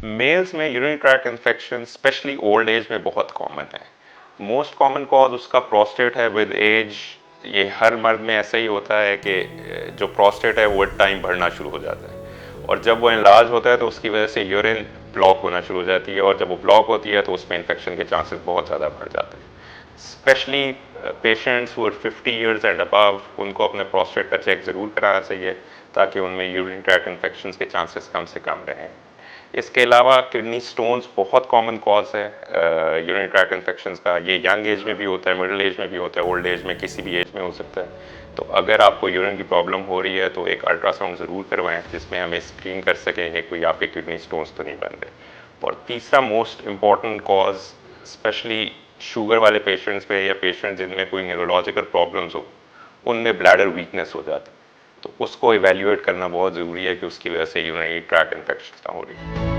Mails में urinary tract infection specially old age में बहुत कॉमन है। मोस्ट कॉमन कॉज उसका प्रोस्टेट है विद एज। ये हर मर्द में ऐसा ही होता है कि जो प्रोस्टेट है वो टाइम बढ़ना शुरू हो जाता है, और जब वो इनलार्ज होता है तो उसकी वजह से यूरिन ब्लॉक होना शुरू हो जाती है, और जब वो ब्लॉक होती है तो उसमें इन्फेक्शन के चांसेस बहुत ज़्यादा बढ़ जाते हैं। Specially patients who are 50 years and above, उनको अपने प्रोस्टेट का चेक ज़रूर कराना चाहिए ताकि उनमें यूरिन ट्रैक्ट इन्फेक्शन के चांसेस कम से कम रहें। इसके अलावा किडनी स्टोन्स बहुत कॉमन कॉज है यूरिनरी ट्रैक्ट इन्फेक्शंस का। ये यंग एज में भी होता है, मिडिल एज में भी होता है, ओल्ड एज में, किसी भी एज में हो सकता है। तो अगर आपको यूरिन की प्रॉब्लम हो रही है तो एक अल्ट्रासाउंड ज़रूर करवाएं जिसमें हमें स्क्रीन कर सकेंगे कोई आपके किडनी स्टोन्स तो नहीं बन रहे। और तीसरा most important cause specially sugar वाले पेशेंट्स पे या पेशेंट जिनमें कोई न्यूरोलॉजिकल प्रॉब्लम्स हो, उनमें ब्लैडर वीकनेस हो जाती है। तो उसको इवेल्युएट करना बहुत ज़रूरी है कि उसकी वजह से यूरिनरी ट्रैक्ट इन्फेक्शन ना हो रही है।